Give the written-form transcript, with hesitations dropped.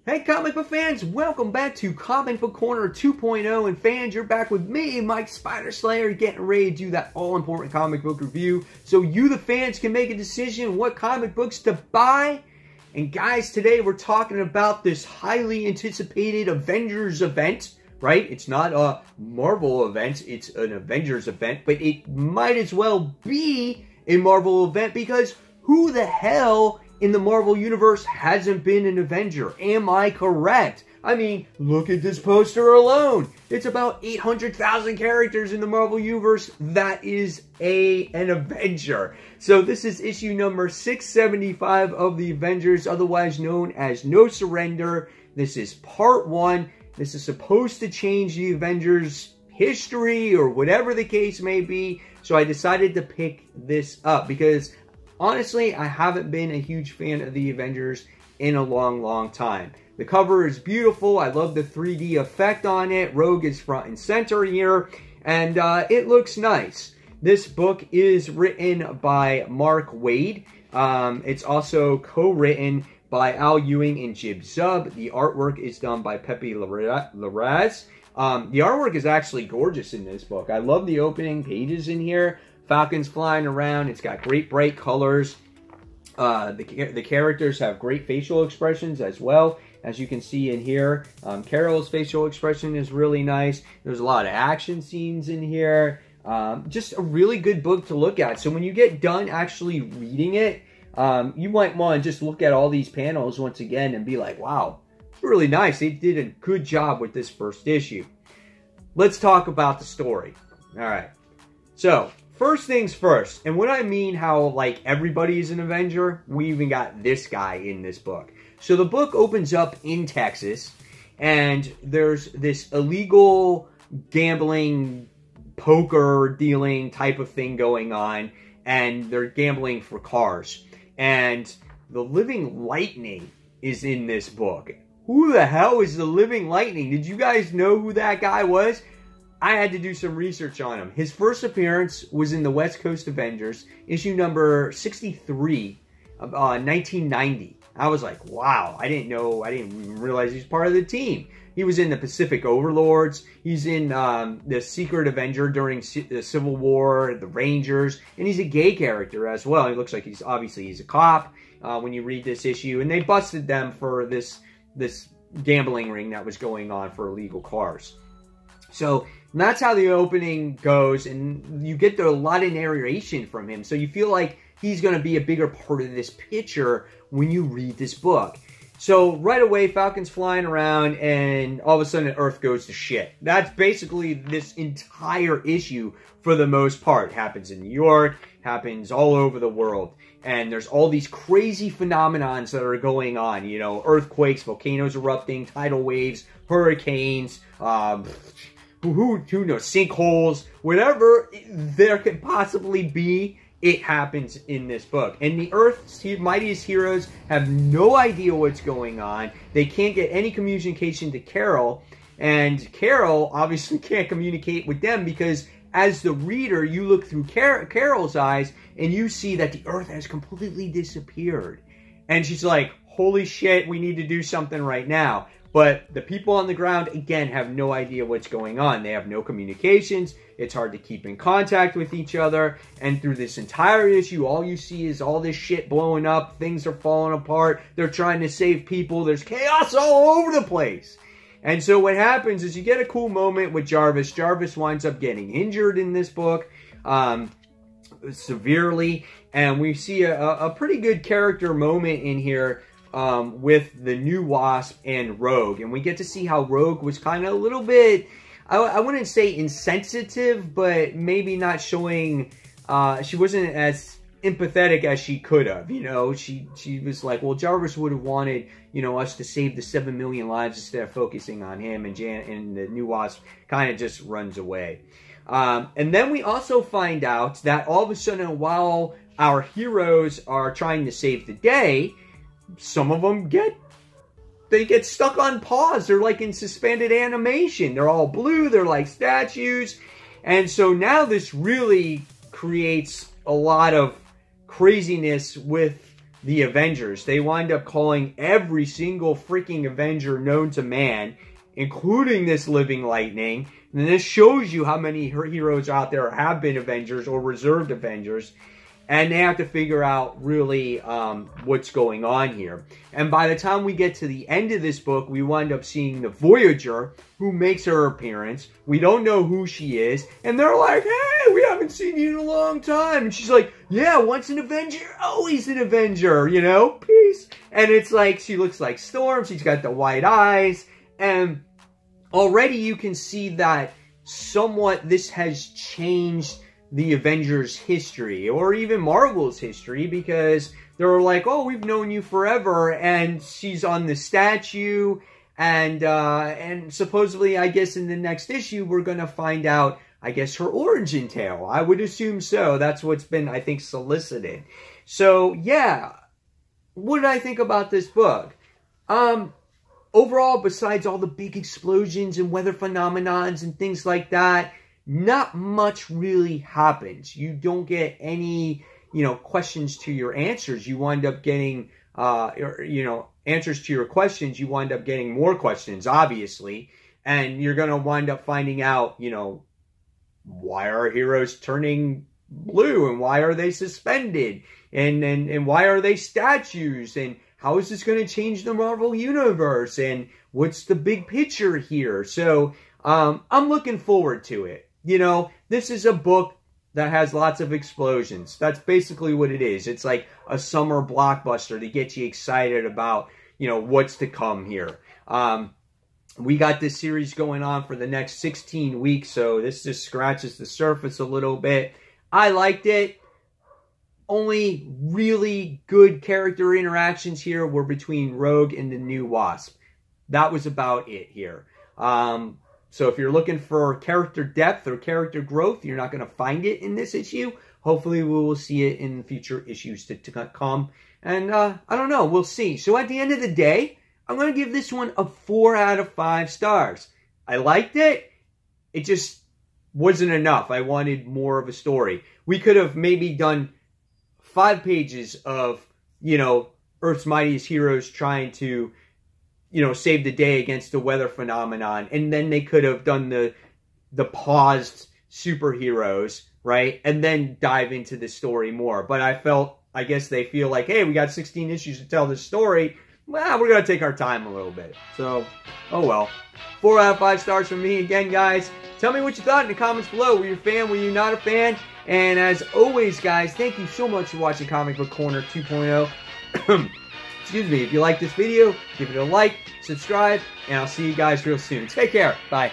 Hey comic book fans, welcome back to Comic Book Corner 2.0, and fans, you're back with me, Mike Spider Slayer, getting ready to do that all-important comic book review so you, the fans, can make a decision what comic books to buy. And guys, today we're talking about this highly anticipated Avengers event, right? It's not a Marvel event, it's an Avengers event, but it might as well be a Marvel event because who the hell in the Marvel Universe hasn't been an Avenger? Am I correct? I mean, look at this poster alone. It's about 800,000 characters in the Marvel Universe. That is an Avenger. So this is issue number 675 of the Avengers, otherwise known as No Surrender. This is part 1. This is supposed to change the Avengers history or whatever the case may be. So I decided to pick this up because honestly, I haven't been a huge fan of the Avengers in a long time. The cover is beautiful. I love the 3D effect on it. Rogue is front and center here, and it looks nice. This book is written by Mark Waid. It's also co-written by Al Ewing and Jib Zub. The artwork is done by Pepe Larraz. The artwork is actually gorgeous in this book. I love the opening pages in here. Falcons flying around. It's got great bright colors. The characters have great facial expressions as well, as you can see in here. Carol's facial expression is really nice. There's a lot of action scenes in here. Just a really good book to look at. So when you get done actually reading it, you might want to just look at all these panels once again and be like, wow, really nice. They did a good job with this first issue. Let's talk about the story. All right. So first things first, and what I mean how, like, everybody is an Avenger, we even got this guy in this book. So the book opens up in Texas, and there's this illegal gambling, poker dealing type of thing going on, and they're gambling for cars. And the Living Lightning is in this book. Who the hell is the Living Lightning? Did you guys know who that guy was? I had to do some research on him. His first appearance was in the West Coast Avengers, issue number 63, 1990. I was like, wow, I didn't even realize he's part of the team. He was in the Pacific Overlords. He's in the Secret Avenger during the Civil War, the Rangers, and he's a gay character as well. He looks like he's a cop when you read this issue, and they busted them for this gambling ring that was going on for illegal cars. So that's how the opening goes, and you get a lot of narration from him, so you feel like he's going to be a bigger part of this picture when you read this book. So right away, Falcon's flying around, and all of a sudden Earth goes to shit. That's basically this entire issue for the most part. It happens in New York, happens all over the world, and there's all these crazy phenomenons that are going on. You know, earthquakes, volcanoes erupting, tidal waves, hurricanes, who knows, sinkholes, whatever there could possibly be, it happens in this book. And the Earth's mightiest heroes have no idea what's going on. They can't get any communication to Carol, and Carol obviously can't communicate with them because as the reader, you look through Carol's eyes and you see that the Earth has completely disappeared. And she's like, holy shit, we need to do something right now. But the people on the ground, again, have no idea what's going on. They have no communications. It's hard to keep in contact with each other. And through this entire issue, all you see is all this shit blowing up. Things are falling apart. They're trying to save people. There's chaos all over the place. And so what happens is you get a cool moment with Jarvis. Jarvis winds up getting injured in this book severely. And we see a pretty good character moment in here with the new Wasp and Rogue. And we get to see how Rogue was kind of a little bit, I wouldn't say insensitive, but maybe not showing, she wasn't as empathetic as she could have. You know, she was like, well, Jarvis would have wanted, you know, us to save the 7 million lives instead of focusing on him, and the new Wasp kind of just runs away. And then we also find out that all of a sudden, while our heroes are trying to save the day, some of them get stuck on pause. They're like in suspended animation. They're all blue. They're like statues. And so now this really creates a lot of craziness with the Avengers. They wind up calling every single freaking Avenger known to man, including this living Lightning. And this shows you how many heroes out there have been Avengers or reserved Avengers. And they have to figure out really what's going on here. And by the time we get to the end of this book, we wind up seeing the Voyager, who makes her appearance. We don't know who she is. And they're like, hey, we haven't seen you in a long time. And she's like, yeah, once an Avenger, always an Avenger, you know? Peace. And it's like, she looks like Storm. She's got the white eyes. And already you can see that somewhat this has changed the Avengers' history, or even Marvel's history, because they're like, oh, we've known you forever, and she's on the statue, and supposedly, I guess in the next issue, we're gonna find out, I guess, her origin tale. I would assume so. That's what's been, I think, solicited. So, yeah. What did I think about this book? Overall, besides all the big explosions and weather phenomenons and things like that, not much really happens. You don't get any, questions to your answers. You wind up getting, answers to your questions. You wind up getting more questions, obviously. And you're going to wind up finding out, why are heroes turning blue? And why are they suspended? And why are they statues? And how is this going to change the Marvel Universe? And what's the big picture here? So, I'm looking forward to it. This is a book that has lots of explosions. That's basically what it is. It's like a summer blockbuster to get you excited about, what's to come here. We got this series going on for the next 16 weeks, so this just scratches the surface a little bit. I liked it. Only really good character interactions here were between Rogue and the new Wasp. That was about it here. So if you're looking for character depth or character growth, you're not going to find it in this issue. Hopefully we will see it in future issues to come. And I don't know. We'll see. So at the end of the day, I'm going to give this one a 4 out of 5 stars. I liked it. It just wasn't enough. I wanted more of a story. We could have maybe done 5 pages of, Earth's Mightiest Heroes trying to save the day against the weather phenomenon. And then they could have done the paused superheroes, right? And then dive into the story more. But I guess they feel like, hey, we got 16 issues to tell this story. Well, we're going to take our time a little bit. So, oh well. 4 out of 5 stars from me again, guys. Tell me what you thought in the comments below. Were you a fan? Were you not a fan? And as always, guys, thank you so much for watching Comic Book Corner 2.0. Excuse me, if you like this video, give it a like, subscribe, and I'll see you guys real soon. Take care. Bye.